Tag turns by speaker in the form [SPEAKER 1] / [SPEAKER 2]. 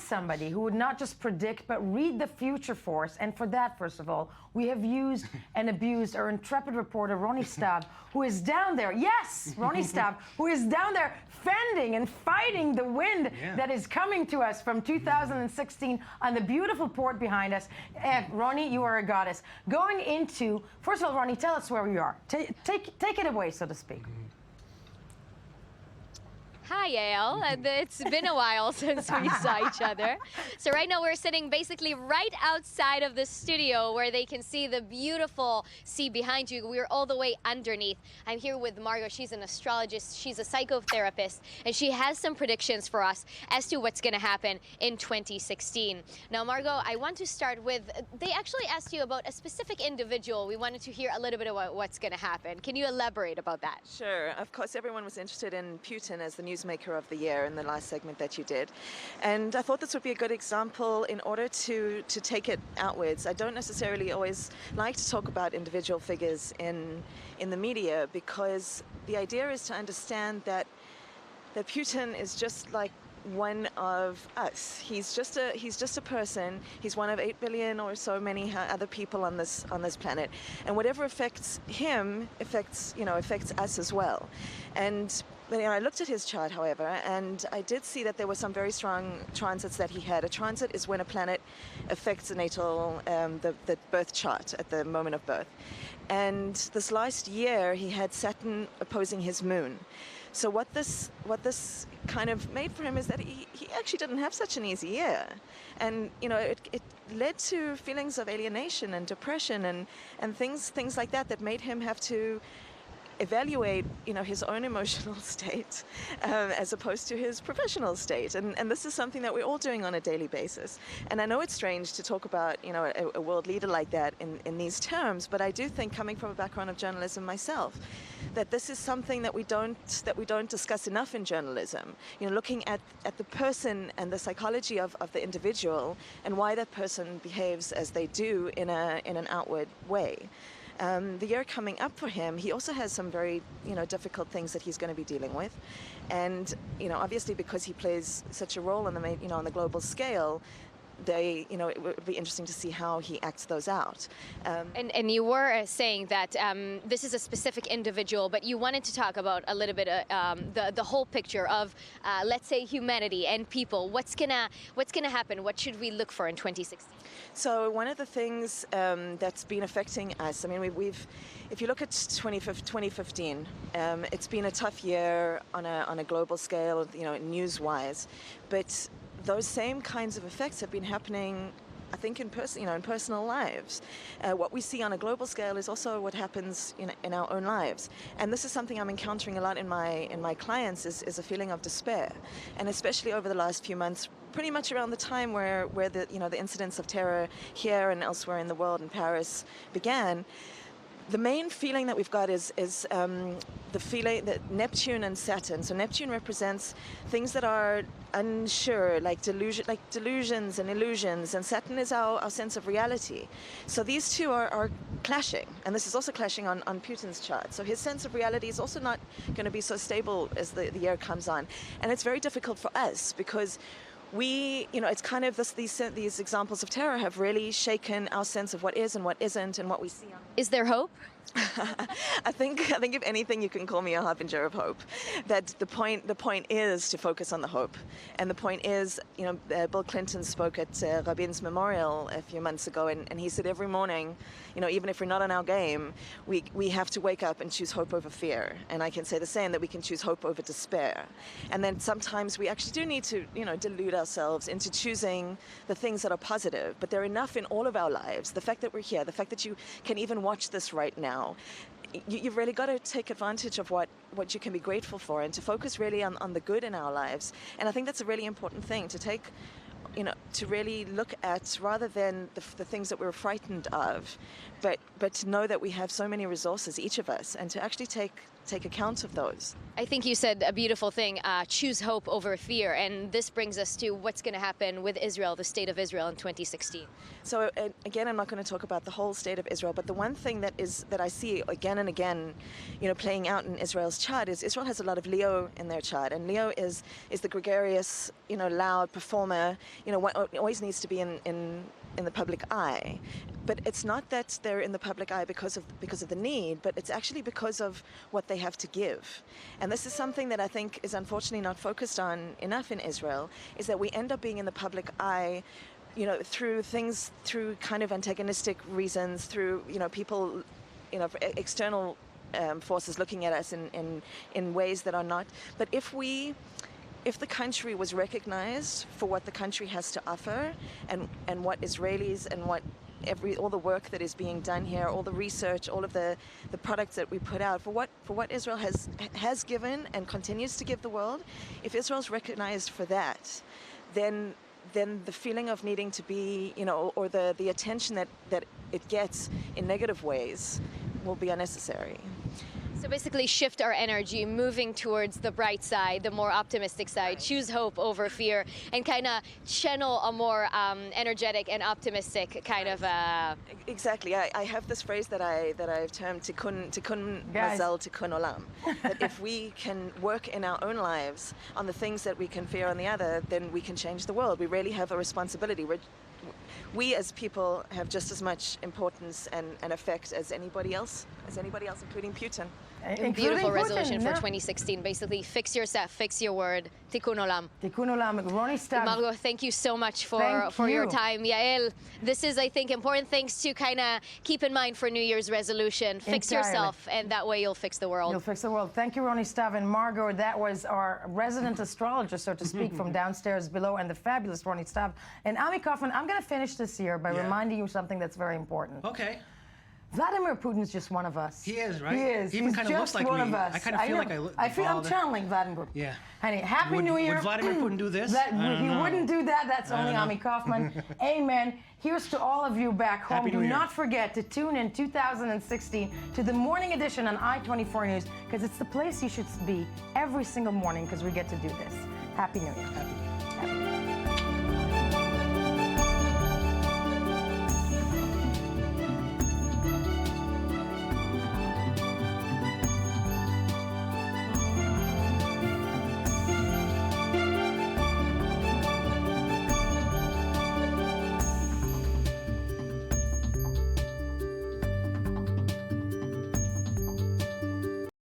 [SPEAKER 1] somebody who would not just predict but read the future for us. And for that, first of all, we have used and abused our intrepid reporter Ronnie Staab, who is down there, yes, Ronnie Staab, who is down there fending and fighting the wind that is coming to us from 2016 on the beautiful port behind us. Ronnie, you are a goddess. Going into, first of all, Ronnie, tell us where we are. Take it away, so to speak.
[SPEAKER 2] Hi, Yael. It's been a while since we saw each other. So right now we're sitting basically right outside of the studio where they can see the beautiful sea behind you. We're all the way underneath. I'm here with Margot. She's an astrologist. She's a psychotherapist. And she has some predictions for us as to what's going to happen in 2016. Now, Margot, I want to start with, they actually asked you about a specific individual. We wanted to hear a little bit about what's going to happen. Can you elaborate about that?
[SPEAKER 3] Sure. Of course, everyone was interested in Putin as the newsmaker of the year in the last segment that you did. And I thought this would be a good example in order to take it outwards. I don't necessarily always like to talk about individual figures in the media, because the idea is to understand that Putin is just like one of us. He's just a person. He's one of 8 billion or so many other people on this planet, and whatever affects him affects us as well. And I looked at his chart, however, and I did see that there were some very strong transits that he had. A transit is when a planet affects the natal, the birth chart at the moment of birth. And this last year, he had Saturn opposing his moon. So what this kind of made for him is that he actually didn't have such an easy year. And, it led to feelings of alienation and depression and things like that made him have to evaluate, his own emotional state as opposed to his professional state. And this is something that we're all doing on a daily basis. And I know it's strange to talk about, a world leader like that in these terms, but I do think, coming from a background of journalism myself, that this is something that we don't discuss enough in journalism. Looking at the person and the psychology of the individual and why that person behaves as they do in an outward way. The year coming up for him, he also has some very, difficult things that he's going to be dealing with. And, obviously because he plays such a role on the global scale, it would be interesting to see how he acts those out.
[SPEAKER 2] And you were saying that this is a specific individual, but you wanted to talk about a little bit the whole picture of, let's say, humanity and people. What's gonna happen? What should we look for in 2016?
[SPEAKER 3] So one of the things that's been affecting us, if you look at 2015, it's been a tough year on a global scale, news-wise, but those same kinds of effects have been happening, I think, in personal lives. What we see on a global scale is also what happens in our own lives. And this is something I'm encountering a lot in my clients is a feeling of despair. And especially over the last few months, pretty much around the time where the incidents of terror here and elsewhere in the world, in Paris, began. The main feeling that we've got is the feeling that Neptune and Saturn. So Neptune represents things that are unsure, like delusions and illusions, and Saturn is our sense of reality. So these two are clashing, and this is also clashing on Putin's chart. So his sense of reality is also not going to be so stable as the year comes on, and it's very difficult for us because it's kind of these examples of terror have really shaken our sense of what is and what isn't and what we see.
[SPEAKER 2] Is there hope?
[SPEAKER 3] I think if anything, you can call me a harbinger of hope. That the point is to focus on the hope, and the point is, Bill Clinton spoke at Rabin's memorial a few months ago, and he said every morning, even if we're not on our game, we have to wake up and choose hope over fear. And I can say the same, that we can choose hope over despair. And then sometimes we actually do need to, delude ourselves into choosing the things that are positive. But they're enough in all of our lives. The fact that we're here, the fact that you can even watch this right now, you've really got to take advantage of what you can be grateful for and to focus really on the good in our lives. And I think that's a really important thing to take, to really look at, rather than the things that we're frightened of, but to know that we have so many resources, each of us, and to actually take take account of those.
[SPEAKER 2] I think you said a beautiful thing, choose hope over fear. And this brings us to what's going to happen with Israel, the state of Israel in 2016.
[SPEAKER 3] So again, I'm not going to talk about the whole state of Israel, but the one thing that I see again and again, playing out in Israel's chart is Israel has a lot of Leo in their chart, and Leo is the gregarious, loud performer, what always needs to be in the public eye. But it's not that they're in the public eye because of the need, but it's actually because of what they have to give. And this is something that I think is unfortunately not focused on enough in Israel, is that we end up being in the public eye through kind of antagonistic reasons, through, people, external forces looking at us in ways that are not. But if the country was recognized for what the country has to offer, and what Israelis and what all the work that is being done here, all the research, all of the products that we put out, for what Israel has given and continues to give the world, if Israel's recognized for that, then the feeling of needing to be, or the attention that it gets in negative ways will be unnecessary.
[SPEAKER 2] So basically shift our energy, moving towards the bright side, the more optimistic side, choose hope over fear, and kind of channel a more energetic and optimistic kind of...
[SPEAKER 3] Exactly. I have this phrase that I've termed tikkun mazal, tikkun olam. That if we can work in our own lives on the things that we can fear on the other, then we can change the world. We really have a responsibility. We as people have just as much importance and effect as anybody else, including Putin.
[SPEAKER 2] Beautiful resolution for 2016. Basically, fix yourself, fix your word. Tikkun olam.
[SPEAKER 1] Tikkun olam. Ronnie Stab.
[SPEAKER 2] Margot, thank you so much for your time. Yael, this is, I think, important things to kind of keep in mind for New Year's resolution. Fix yourself, and that way you'll fix the world.
[SPEAKER 1] You'll fix the world. Thank you, Ronnie Stab. And Margot, that was our resident astrologer, so to speak, from downstairs below, and the fabulous Ronnie Stab. And Ami Kaufman, I'm going to finish this year by reminding you something that's very important.
[SPEAKER 4] Okay.
[SPEAKER 1] Vladimir Putin's just one of us.
[SPEAKER 4] He is, right?
[SPEAKER 1] He is.
[SPEAKER 4] He even
[SPEAKER 1] He's
[SPEAKER 4] kind of looks like
[SPEAKER 1] one
[SPEAKER 4] me.
[SPEAKER 1] of us.
[SPEAKER 4] I kind of feel like
[SPEAKER 1] I feel I'm channeling Vladimir.
[SPEAKER 4] Yeah.
[SPEAKER 1] Honey, Happy New Year.
[SPEAKER 4] Would Vladimir Putin do this?
[SPEAKER 1] He wouldn't do that. That's only Ami Kaufman. Amen. Here's to all of you back home. Do not forget to tune in 2016 to the morning edition on I-24 News, because it's the place you should be every single morning, because we get to do this. Happy New Year.
[SPEAKER 4] Happy.